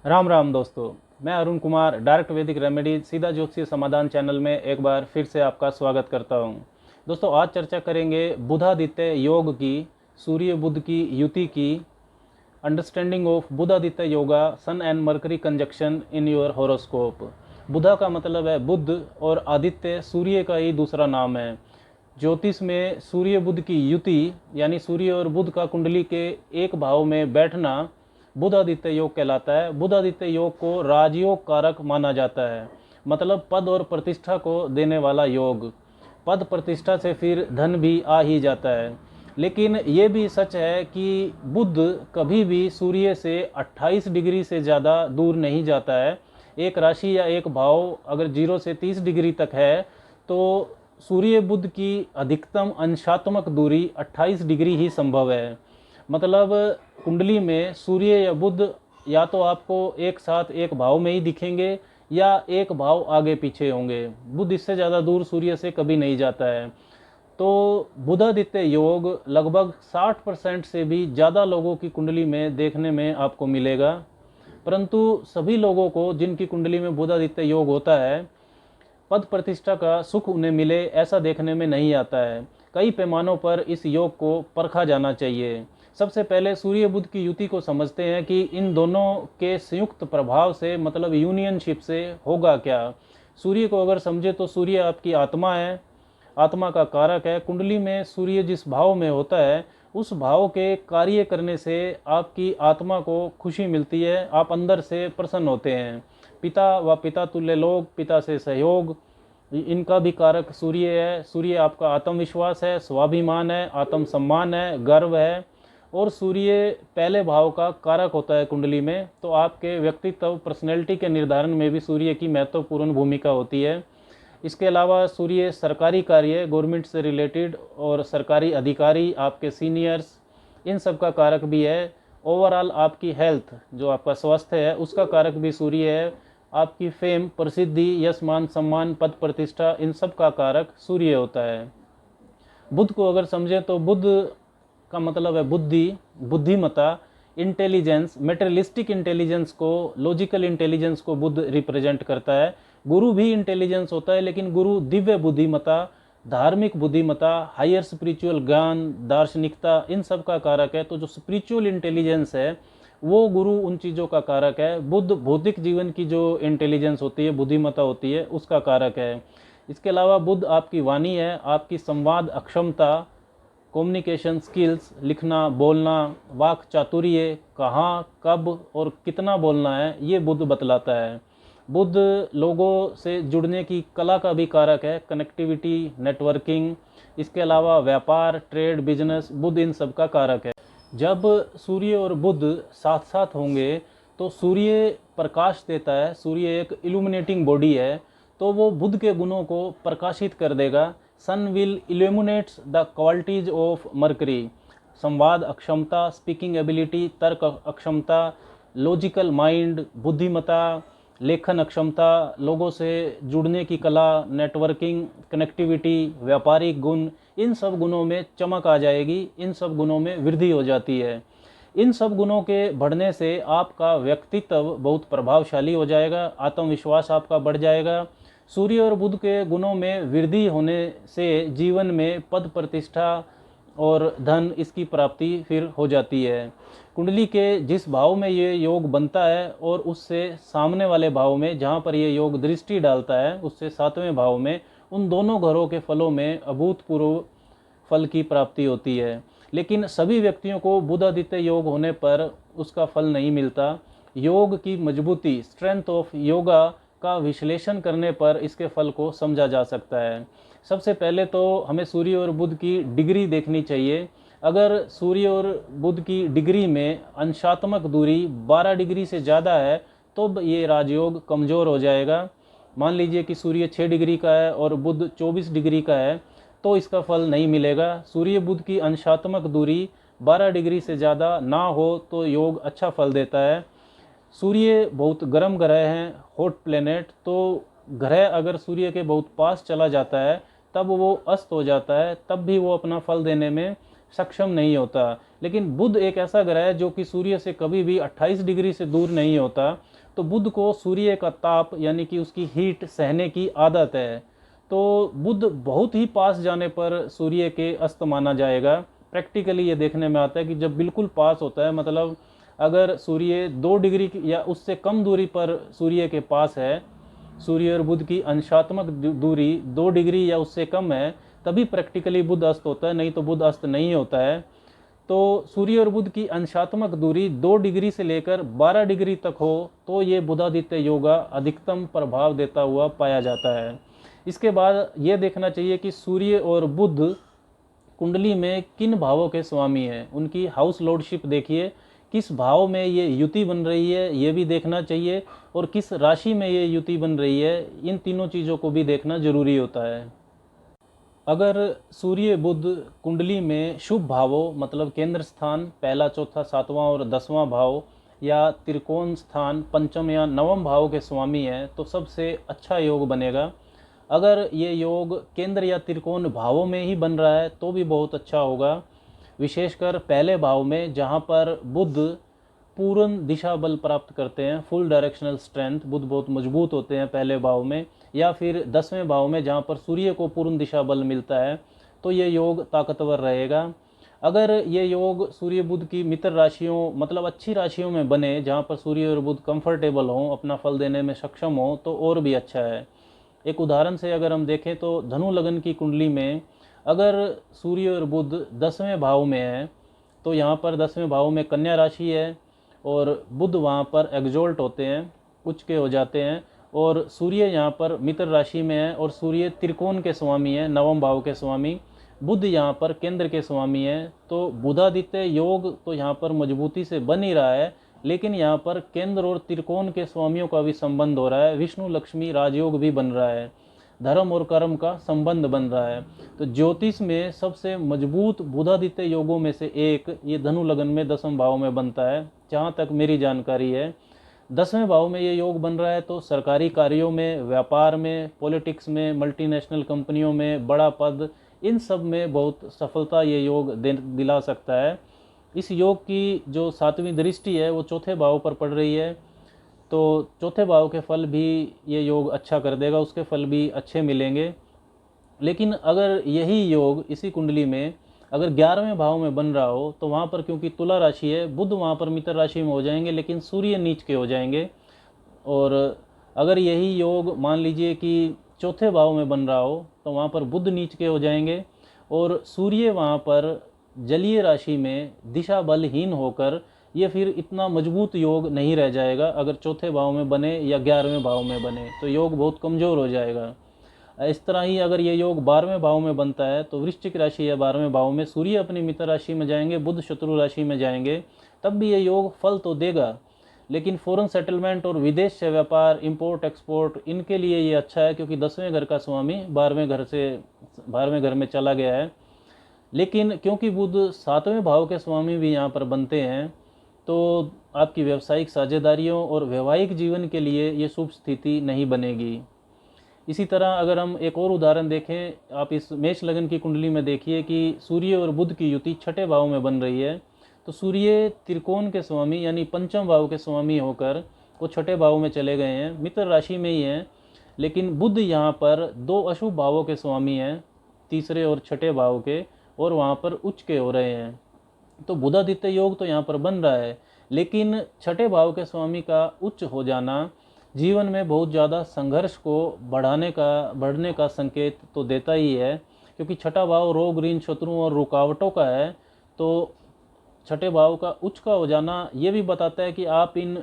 राम राम दोस्तों। मैं अरुण कुमार डायरेक्ट वैदिक रेमेडी सीधा ज्योतिषीय समाधान चैनल में एक बार फिर से आपका स्वागत करता हूं। दोस्तों, आज चर्चा करेंगे बुधादित्य योग की, सूर्य बुध की युति की, understanding of Budhaditya yoga, sun and Mercury conjunction in your horoscope. Budha का मतलब है बुध और आदित्य सूर्य का ही दूसरा नाम है। ज्योतिष में सूर्य बुध की युति यानी सूर्य और बुध का कुंडली के एक भाव में बैठना बुधादित्य योग कहलाता है। बुधादित्य योग को राजयोग कारक माना जाता है, मतलब पद और प्रतिष्ठा को देने वाला योग। पद प्रतिष्ठा से फिर धन भी आ ही जाता है। लेकिन ये भी सच है कि बुध कभी भी सूर्य से 28 डिग्री से ज़्यादा दूर नहीं जाता है। एक राशि या एक भाव अगर 0 से 30 डिग्री तक है तो सूर्य बुध की अधिकतम अंशात्मक दूरी 28 डिग्री ही संभव है। मतलब कुंडली में सूर्य या बुध या तो आपको एक साथ एक भाव में ही दिखेंगे या एक भाव आगे पीछे होंगे। बुध इससे ज़्यादा दूर सूर्य से कभी नहीं जाता है। तो बुधादित्य योग लगभग 60% से भी ज़्यादा लोगों की कुंडली में देखने में आपको मिलेगा। परंतु सभी लोगों को जिनकी कुंडली में बुधादित्य योग होता है, पद प्रतिष्ठा का सुख उन्हें मिले ऐसा देखने में नहीं आता है। कई पैमानों पर इस योग को परखा जाना चाहिए। सबसे पहले सूर्य बुध की युति को समझते हैं कि इन दोनों के संयुक्त प्रभाव से, मतलब यूनियनशिप से होगा क्या। सूर्य को अगर समझे तो सूर्य आपकी आत्मा है, आत्मा का कारक है। कुंडली में सूर्य जिस भाव में होता है उस भाव के कार्य करने से आपकी आत्मा को खुशी मिलती है, आप अंदर से प्रसन्न होते हैं। पिता व पिता तुल्य लोग, पिता से सहयोग, इनका भी कारक सूर्य है। सूर्य आपका आत्मविश्वास है, स्वाभिमान है, आत्मसम्मान है, गर्व है। और सूर्य पहले भाव का कारक होता है कुंडली में, तो आपके व्यक्तित्व, पर्सनैलिटी के निर्धारण में भी सूर्य की महत्वपूर्ण भूमिका होती है। इसके अलावा सूर्य सरकारी कार्य, गवर्नमेंट से रिलेटेड, और सरकारी अधिकारी, आपके सीनियर्स, इन सब का कारक भी है। ओवरऑल आपकी हेल्थ, जो आपका स्वास्थ्य है, उसका कारक भी सूर्य है। आपकी फेम, प्रसिद्धि, यश, मान, सम्मान, पद प्रतिष्ठा, इन सब का कारक सूर्य होता है। बुध को अगर समझें तो बुध का मतलब है बुद्धि, बुद्धिमता, इंटेलिजेंस। मेटेरियलिस्टिक इंटेलिजेंस को, लॉजिकल इंटेलिजेंस को बुध रिप्रेजेंट करता है। गुरु भी इंटेलिजेंस होता है, लेकिन गुरु दिव्य बुद्धिमता, धार्मिक बुद्धिमता, हायर स्पिरिचुअल ज्ञान, दार्शनिकता, इन सब का कारक है। तो जो स्पिरिचुअल इंटेलिजेंस है वो गुरु उन चीज़ों का कारक है। बुध भौतिक जीवन की जो इंटेलिजेंस होती है, बुद्धिमता होती है, उसका कारक है। इसके अलावा बुध आपकी वाणी है, आपकी संवाद अक्षमता, कम्युनिकेशन स्किल्स, लिखना, बोलना, वाक चातुर्य, कहाँ, कब और कितना बोलना है, ये बुध बतलाता है। बुध लोगों से जुड़ने की कला का भी कारक है, कनेक्टिविटी, नेटवर्किंग। इसके अलावा व्यापार, ट्रेड, बिजनेस, बुध इन सब का कारक है। जब सूर्य और बुध साथ साथ होंगे तो सूर्य प्रकाश देता है, सूर्य एक इल्यूमिनेटिंग बॉडी है, तो वो बुध के गुणों को प्रकाशित कर देगा। Sun will illuminates the qualities of Mercury. संवाद अक्षमता, स्पीकिंग एबिलिटी, तर्क अक्षमता, लॉजिकल माइंड, बुद्धिमता, लेखन अक्षमता, लोगों से जुड़ने की कला, नेटवर्किंग, कनेक्टिविटी, व्यापारिक गुण, इन सब गुणों में चमक आ जाएगी, इन सब गुणों में वृद्धि हो जाती है। इन सब गुणों के बढ़ने से आपका व्यक्तित्व बहुत प्रभावशाली हो जाएगा, आत्मविश्वास आपका बढ़ जाएगा। सूर्य और बुध के गुणों में वृद्धि होने से जीवन में पद प्रतिष्ठा और धन, इसकी प्राप्ति फिर हो जाती है। कुंडली के जिस भाव में ये योग बनता है और उससे सामने वाले भाव में, जहाँ पर ये योग दृष्टि डालता है, उससे 7वें भाव में, उन दोनों घरों के फलों में अभूतपूर्व फल की प्राप्ति होती है। लेकिन सभी व्यक्तियों को बुधादित्य योग होने पर उसका फल नहीं मिलता। योग की मजबूती, स्ट्रेंथ ऑफ योगा का विश्लेषण करने पर इसके फल को समझा जा सकता है। सबसे पहले तो हमें सूर्य और बुध की डिग्री देखनी चाहिए। अगर सूर्य और बुध की डिग्री में अंशात्मक दूरी 12 डिग्री से ज़्यादा है तो ये राजयोग कमज़ोर हो जाएगा। मान लीजिए कि सूर्य 6 डिग्री का है और बुध 24 डिग्री का है, तो इसका फल नहीं मिलेगा। सूर्य बुध की अंशात्मक दूरी 12 डिग्री से ज़्यादा ना हो तो योग अच्छा फल देता है। सूर्य बहुत गर्म ग्रह हैं, हॉट प्लेनेट, तो ग्रह अगर सूर्य के बहुत पास चला जाता है तब वो अस्त हो जाता है, तब भी वो अपना फल देने में सक्षम नहीं होता। लेकिन बुध एक ऐसा ग्रह है जो कि सूर्य से कभी भी 28 डिग्री से दूर नहीं होता, तो बुध को सूर्य का ताप यानी कि उसकी हीट सहने की आदत है। तो बुध बहुत ही पास जाने पर सूर्य के अस्त माना जाएगा। प्रैक्टिकली ये देखने में आता है कि जब बिल्कुल पास होता है, मतलब अगर सूर्य 2 डिग्री या उससे कम दूरी पर सूर्य के पास है, सूर्य और बुध की अंशात्मक दूरी 2 डिग्री या उससे कम है, तभी प्रैक्टिकली बुध अस्त होता है, नहीं तो बुध अस्त नहीं होता है। तो सूर्य और बुध की अंशात्मक दूरी 2 डिग्री से लेकर 12 डिग्री तक हो तो ये बुधादित्य योगा अधिकतम प्रभाव देता हुआ पाया जाता है। इसके बाद ये देखना चाहिए कि सूर्य और बुध कुंडली में किन भावों के स्वामी हैं, उनकी हाउस लॉर्डशिप देखिए, किस भाव में ये युति बन रही है ये भी देखना चाहिए, और किस राशि में ये युति बन रही है, इन तीनों चीज़ों को भी देखना जरूरी होता है। अगर सूर्य बुध कुंडली में शुभ भावों मतलब केंद्र स्थान, पहला, चौथा, सातवां और 10वां भाव, या त्रिकोण स्थान, पंचम या नवम भाव के स्वामी हैं तो सबसे अच्छा योग बनेगा। अगर ये योग केंद्र या त्रिकोण भावों में ही बन रहा है तो भी बहुत अच्छा होगा, विशेषकर पहले भाव में जहाँ पर बुध पूर्ण दिशा बल प्राप्त करते हैं, फुल डायरेक्शनल स्ट्रेंथ, बुध बहुत मजबूत होते हैं पहले भाव में, या फिर 10वें भाव में जहाँ पर सूर्य को पूर्ण दिशा बल मिलता है, तो ये योग ताकतवर रहेगा। अगर ये योग सूर्य बुध की मित्र राशियों मतलब अच्छी राशियों में बने, जहाँ पर सूर्य और बुध कंफर्टेबल हों, अपना फल देने में सक्षम हो, तो और भी अच्छा है। एक उदाहरण से अगर हम देखें तो धनु लगन की कुंडली में अगर सूर्य और बुध 10वें भाव में है, तो यहाँ पर 10वें भाव में कन्या राशि है और बुध वहाँ पर एग्जॉल्ट होते हैं, उच्च के हो जाते हैं, और सूर्य यहाँ पर मित्र राशि में है और सूर्य त्रिकोण के स्वामी है, नवम भाव के स्वामी, बुध यहाँ पर केंद्र के स्वामी है। तो बुधादित्य योग तो यहाँ पर मजबूती से बन ही रहा है, लेकिन यहाँ पर केंद्र और त्रिकोण के स्वामियों का भी संबंध हो रहा है, विष्णु लक्ष्मी राजयोग भी बन रहा है, धर्म और कर्म का संबंध बन रहा है। तो ज्योतिष में सबसे मजबूत बुधादित्य योगों में से एक ये धनु लगन में 10वें भाव में बनता है, जहाँ तक मेरी जानकारी है। 10वें भाव में ये योग बन रहा है तो सरकारी कार्यों में, व्यापार में, पॉलिटिक्स में, मल्टीनेशनल कंपनियों में बड़ा पद, इन सब में बहुत सफलता ये योग दिला सकता है। इस योग की जो 7वीं दृष्टि है वो चौथे भाव पर पड़ रही है, तो चौथे भाव के फल भी ये योग अच्छा कर देगा, उसके फल भी अच्छे मिलेंगे। लेकिन अगर यही योग इसी कुंडली में अगर 11वें भाव में बन रहा हो, तो वहाँ पर क्योंकि तुला राशि है, बुध वहाँ पर मित्र राशि में हो जाएंगे, लेकिन सूर्य नीच के हो जाएंगे। और अगर यही योग मान लीजिए कि चौथे भाव में बन रहा हो, तो वहाँ पर बुध नीच के हो जाएंगे और सूर्य वहाँ पर जलीय राशि में दिशा बलहीन होकर ये फिर इतना मजबूत योग नहीं रह जाएगा। अगर चौथे भाव में बने या 11वें भाव में बने तो योग बहुत कमज़ोर हो जाएगा। इस तरह ही अगर ये योग 12वें भाव में बनता है तो वृश्चिक राशि या 12वें भाव में सूर्य अपनी मित्र राशि में जाएंगे, बुध शत्रु राशि में जाएंगे, तब भी ये योग फल तो देगा, लेकिन फॉरेन सेटलमेंट और विदेश से व्यापार, इंपोर्ट एक्सपोर्ट, इनके लिए ये अच्छा है क्योंकि 10वें घर का स्वामी 12वें घर में चला गया है। लेकिन क्योंकि बुध 7वें भाव के स्वामी भी यहाँ पर बनते हैं, तो आपकी व्यावसायिक साझेदारियों और वैवाहिक जीवन के लिए ये शुभ स्थिति नहीं बनेगी। इसी तरह अगर हम एक और उदाहरण देखें, आप इस मेष लगन की कुंडली में देखिए कि सूर्य और बुध की युति छठे भाव में बन रही है, तो सूर्य त्रिकोण के स्वामी यानी पंचम भाव के स्वामी होकर वो छठे भाव में चले गए हैं, मित्र राशि में ही हैं, लेकिन बुध यहाँ पर 2 अशुभ भावों के स्वामी हैं, तीसरे और छठे भाव के, और वहाँ पर उच्च के हो रहे हैं। तो बुधादित्य योग तो यहाँ पर बन रहा है, लेकिन छठे भाव के स्वामी का उच्च हो जाना जीवन में बहुत ज़्यादा संघर्ष को बढ़ने का संकेत तो देता ही है, क्योंकि छठा भाव रोग, ऋण, शत्रुओं और रुकावटों का है। तो छठे भाव का उच्च का हो जाना ये भी बताता है कि आप इन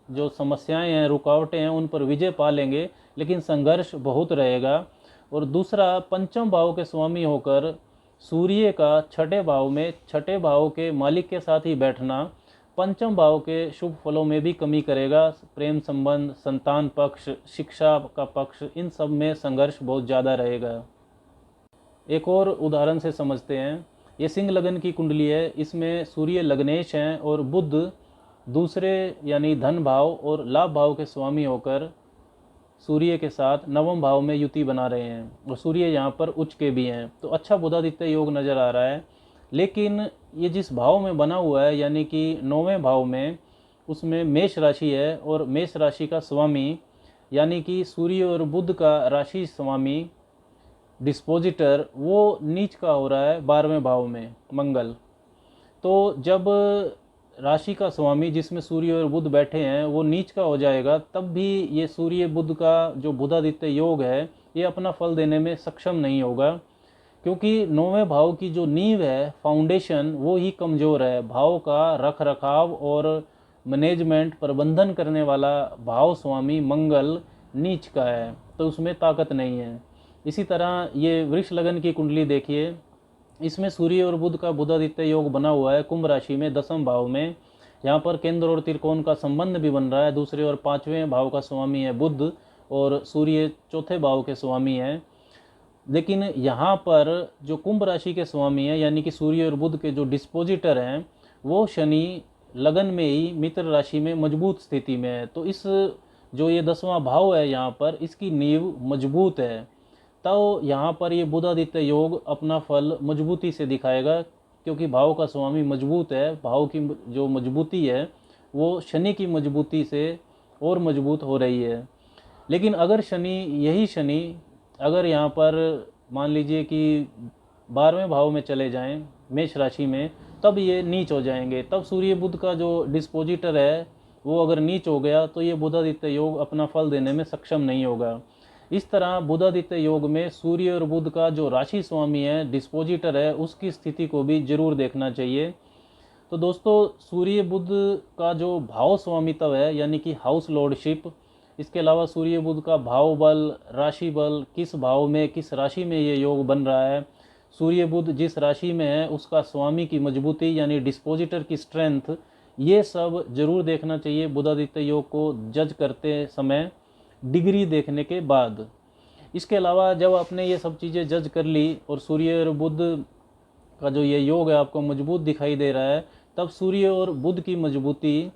जो समस्याएं हैं, रुकावटें हैं, उन पर विजय पा लेंगे, लेकिन संघर्ष बहुत रहेगा। और दूसरा, पंचम भाव के स्वामी होकर सूर्य का छठे भाव में छठे भाव के मालिक के साथ ही बैठना पंचम भाव के शुभ फलों में भी कमी करेगा। प्रेम संबंध, संतान पक्ष, शिक्षा का पक्ष, इन सब में संघर्ष बहुत ज़्यादा रहेगा। एक और उदाहरण से समझते हैं। ये सिंह लगन की कुंडली है, इसमें सूर्य लग्नेश हैं और बुध दूसरे यानी धन भाव और लाभ भाव के स्वामी होकर सूर्य के साथ नवम भाव में युति बना रहे हैं, और सूर्य यहाँ पर उच्च के भी हैं, तो अच्छा बुधादित्य योग नज़र आ रहा है। लेकिन ये जिस भाव में बना हुआ है यानी कि 9वें भाव में, उसमें मेष राशि है और मेष राशि का स्वामी यानी कि सूर्य और बुध का राशि स्वामी डिस्पोजिटर वो नीच का हो रहा है 12वें भाव में मंगल। तो जब राशि का स्वामी जिसमें सूर्य और बुध बैठे हैं वो नीच का हो जाएगा, तब भी ये सूर्य बुध का जो बुधादित्य योग है ये अपना फल देने में सक्षम नहीं होगा, क्योंकि 9वें भाव की जो नींव है, फाउंडेशन, वो ही कमज़ोर है। भाव का रख रखाव और मैनेजमेंट प्रबंधन करने वाला भाव स्वामी मंगल नीच का है, तो उसमें ताकत नहीं है। इसी तरह ये वृष लगन की कुंडली देखिए, इसमें सूर्य और बुध का बुधादित्य योग बना हुआ है कुंभ राशि में 10वें भाव में। यहाँ पर केंद्र और त्रिकोण का संबंध भी बन रहा है। दूसरे और 5वें भाव का स्वामी है बुध और सूर्य चौथे भाव के स्वामी हैं। लेकिन यहाँ पर जो कुंभ राशि के स्वामी हैं यानी कि सूर्य और बुध के जो डिस्पोजिटर हैं वो शनि लगन में ही मित्र राशि में मजबूत स्थिति में है। तो इस जो ये 10वां भाव है यहाँ पर, इसकी नींव मजबूत है, तो यहाँ पर ये बुधादित्य योग अपना फल मजबूती से दिखाएगा, क्योंकि भाव का स्वामी मजबूत है। भाव की जो मजबूती है वो शनि की मजबूती से और मजबूत हो रही है। लेकिन अगर यही शनि अगर यहाँ पर मान लीजिए कि 12वें भाव में चले जाएं मेष राशि में, तब ये नीच हो जाएंगे। तब सूर्य बुध का जो डिस्पोजिटर है वो अगर नीच हो गया तो ये बुधादित्य योग अपना फल देने में सक्षम नहीं होगा। इस तरह बुधादित्य योग में सूर्य और बुध का जो राशि स्वामी है, डिस्पोजिटर है, उसकी स्थिति को भी जरूर देखना चाहिए। तो दोस्तों, सूर्य बुध का जो भाव स्वामित्व है यानी कि हाउस लॉर्डशिप, इसके अलावा सूर्य बुध का भाव बल, राशि बल, किस भाव में किस राशि में ये योग बन रहा है, सूर्य बुध जिस राशि में है उसका स्वामी की मजबूती यानी डिस्पोजिटर की स्ट्रेंथ, ये सब जरूर देखना चाहिए बुधादित्य योग को जज करते समय डिग्री देखने के बाद। इसके अलावा जब आपने ये सब चीज़ें जज कर ली और सूर्य और बुध का जो ये योग है आपको मजबूत दिखाई दे रहा है, तब सूर्य और बुध की मजबूती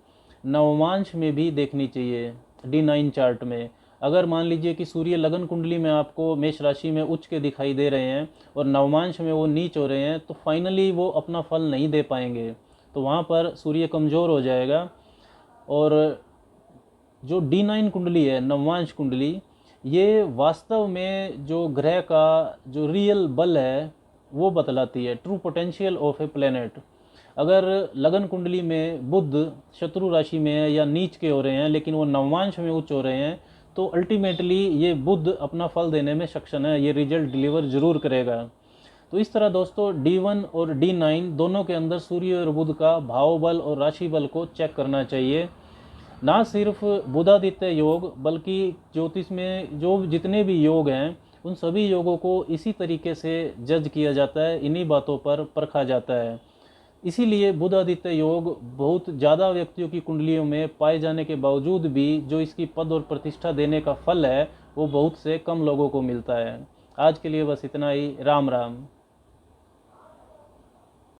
नवमांश में भी देखनी चाहिए D9 चार्ट में। अगर मान लीजिए कि सूर्य लगन कुंडली में आपको मेष राशि में उच्च के दिखाई दे रहे हैं और नवमांश में वो नीच हो रहे हैं, तो फाइनली वो अपना फल नहीं दे पाएंगे, तो वहाँ पर सूर्य कमज़ोर हो जाएगा। और जो D9 कुंडली है, नवमांश कुंडली, ये वास्तव में जो ग्रह का जो रियल बल है वो बतलाती है, true potential of a planet. अगर लगन कुंडली में बुध शत्रु राशि में है या नीच के हो रहे हैं लेकिन वो नवमांश में उच्च हो रहे हैं, तो अल्टीमेटली ये बुध अपना फल देने में सक्षम है, ये रिजल्ट डिलीवर जरूर करेगा। तो इस तरह दोस्तों D1 और D9 दोनों के अंदर सूर्य और बुध का भाव बल और राशि बल को चेक करना चाहिए। ना सिर्फ बुधादित्य योग बल्कि ज्योतिष में जो जितने भी योग हैं उन सभी योगों को इसी तरीके से जज किया जाता है, इन्हीं बातों पर परखा जाता है। इसीलिए बुधादित्य योग बहुत ज़्यादा व्यक्तियों की कुंडलियों में पाए जाने के बावजूद भी जो इसकी पद और प्रतिष्ठा देने का फल है वो बहुत से कम लोगों को मिलता है। आज के लिए बस इतना ही। राम राम।